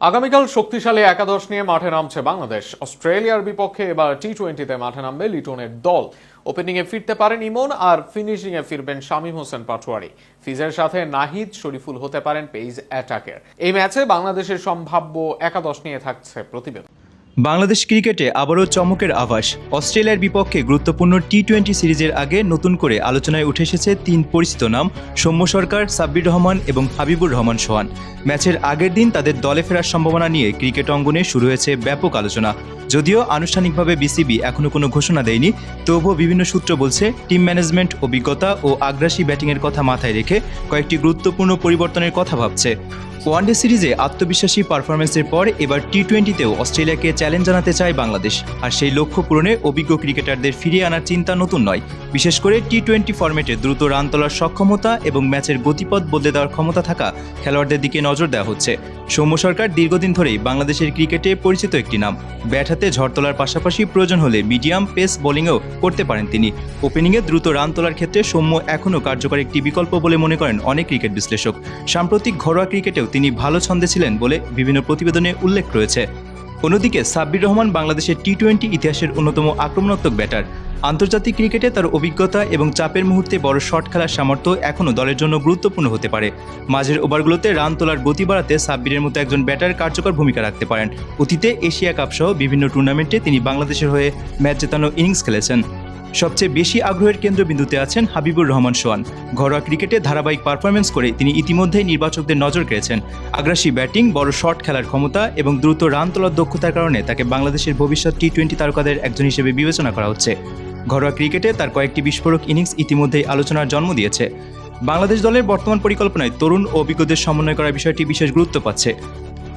আগামীকাল শক্তিশালী একাদশ নিয়ে মাঠে নামছে বাংলাদেশ। অস্ট্রেলিয়ার বিপক্ষে এবার টি-20-তে মাঠে নামবে লিটনের দল। ওপেনিংয়ে ফিরতে পারেন ইমন, আর ফিনিশিংয়ে ফিরবেন শামীম হোসেন পাটোয়ারি। ফিজের সাথে নাহিদ, শরীফুল হতে পারেন পেস অ্যাটাকের। এই ম্যাচে বাংলাদেশের সম্ভাব্য একাদশ নিয়ে থাকছে প্রতিবেদন। বাংলাদেশ ক্রিকেটে আবারও চমকের আভাস। অস্ট্রেলিয়ার বিপক্ষে গুরুত্বপূর্ণ টি-20 সিরিজের আগে নতুন করে আলোচনায় উঠে এসেছে তিন পরিচিত নাম: সৌম্য সরকার, সাব্বির রহমান এবং হাবিবুর রহমান সোহান। ম্যাচের আগের দিন তাদের দলে ফেরার সম্ভাবনা নিয়ে ক্রিকেট অঙ্গনে শুরু হয়েছে ব্যাপক আলোচনা। যদিও আনুষ্ঠানিকভাবে বিসিবি এখনও কোনো ঘোষণা দেয়নি, তবুও বিভিন্ন সূত্র বলছে টিম ম্যানেজমেন্ট অভিজ্ঞতা ও আগ্রাসী ব্যাটিংয়ের কথা মাথায় রেখে কয়েকটি গুরুত্বপূর্ণ পরিবর্তনের কথা ভাবছে। ওয়ানডে সিরিজে আত্মবিশ্বাসী পারফরমেন্সের পর এবার টি-20তেও অস্ট্রেলিয়াকে চ্যালেঞ্জ জানাতে চায় বাংলাদেশ। আর সেই লক্ষ্য পূরণে অভিজ্ঞ ক্রিকেটারদের ফিরিয়ে আনার চিন্তা নতুন নয়। বিশেষ করে টি-20 ফরম্যাটে দ্রুত রান তোলার সক্ষমতা এবং ম্যাচের গতিপথ বদলে দেওয়ার ক্ষমতা থাকা খেলোয়াড়দের দিকে নজর দেওয়া হচ্ছে। সৌম্য সরকার দীর্ঘদিন ধরেই বাংলাদেশের ক্রিকেটে পরিচিত একটি নাম। ব্যাট হাতে ঝড় তোলার পাশাপাশি প্রয়োজন হলে মিডিয়াম পেস বোলিংয়েও করতে পারেন তিনি। ওপেনিংয়ে দ্রুত রান তোলার ক্ষেত্রে সৌম্য এখনও কার্যকর একটি বিকল্প বলে মনে করেন অনেক ক্রিকেট বিশ্লেষক। সাম্প্রতিক ঘরোয়া ক্রিকেটেও তিনি ভালো ছন্দে ছিলেন বলে বিভিন্ন প্রতিবেদনে উল্লেখ রয়েছে। অন্যদিকে সাব্বির রহমান বাংলাদেশের টি-20 ইতিহাসের অন্যতম আক্রমণাত্মক ব্যাটার। আন্তর্জাতিক ক্রিকেটে তার অভিজ্ঞতা এবং চাপের মুহূর্তে বড় শট খেলার সামর্থ্য এখনও দলের জন্য গুরুত্বপূর্ণ হতে পারে। মাঝের ওভারগুলোতে রান তোলার গতি বাড়াতে সাব্বিরের মতো একজন ব্যাটার কার্যকর ভূমিকা রাখতে পারেন। অতীতে এশিয়া কাপ সহ বিভিন্ন টুর্নামেন্টে তিনি বাংলাদেশের হয়ে ম্যাচ জেতানো ইনিংস খেলেছেন। সবচেয়ে বেশি আগ্রহের কেন্দ্রবিন্দুতে আছেন হাবিবুর রহমান সোহান। ঘরোয়া ক্রিকেটে ধারাবাহিক পারফরমেন্স করে তিনি ইতিমধ্যেই নির্বাচকদের নজর কেড়েছেন। আগ্রাসী ব্যাটিং, বড় শট খেলার ক্ষমতা এবং দ্রুত রান তোলার দক্ষতার কারণে তাকে বাংলাদেশের ভবিষ্যৎ টি-20 তারকাদের একজন হিসেবে বিবেচনা করা হচ্ছে। ঘরোয়া ক্রিকেটে তার কয়েকটি বিস্ফোরক ইনিংস ইতিমধ্যেই আলোচনার জন্ম দিয়েছে। বাংলাদেশ দলের বর্তমান পরিকল্পনায় তরুণ ও অভিজ্ঞদের সমন্বয় করার বিষয়টি বিশেষ গুরুত্ব পাচ্ছে।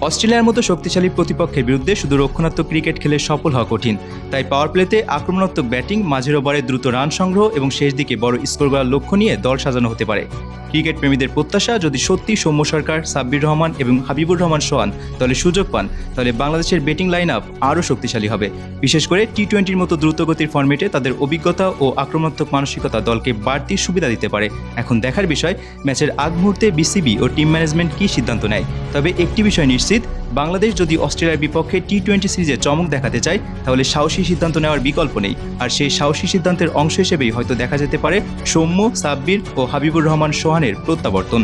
অস্ট্রেলিয়ার মতো শক্তিশালী প্রতিপক্ষের বিরুদ্ধে শুধু রক্ষণাত্মক ক্রিকেট খেলে সফল হওয়া কঠিন। তাই পাওয়ার প্লেতে আক্রমণাত্মক ব্যাটিং, মাঝের ওভারে দ্রুত রান সংগ্রহ এবং শেষ দিকে বড় স্কোর করার লক্ষ্য নিয়ে দল সাজানো হতে পারে। ক্রিকেট প্রেমীদের প্রত্যাশা, যদি সত্যি সৌম্য সরকার, সাব্বির রহমান এবং হাবিবুর রহমান সোহান দলে সুযোগ পান, তাহলে বাংলাদেশের ব্যাটিং লাইন আপ আরও শক্তিশালী হবে। বিশেষ করে টি-20-র মতো দ্রুতগতির ফরম্যাটে তাদের অভিজ্ঞতা ও আক্রমণাত্মক মানসিকতা দলকে বাড়তি সুবিধা দিতে পারে। এখন দেখার বিষয়, ম্যাচের আগ মুহূর্তে বিসিবি ও টিম ম্যানেজমেন্ট কী সিদ্ধান্ত নেয়। তবে একটি বিষয় নিশ্চিত, বাংলাদেশ যদি অস্ট্রেলিয়ার বিপক্ষে টি-20 সিরিজে চমক দেখাতে চায়, তাহলে সাহসী সিদ্ধান্ত নেওয়ার বিকল্প নেই। আর সেই সাহসী সিদ্ধান্তের অংশ হিসেবেই হয়তো দেখা যেতে পারে সৌম্য, সাব্বির ও হাবিবুর রহমান সোহানের প্রত্যাবর্তন।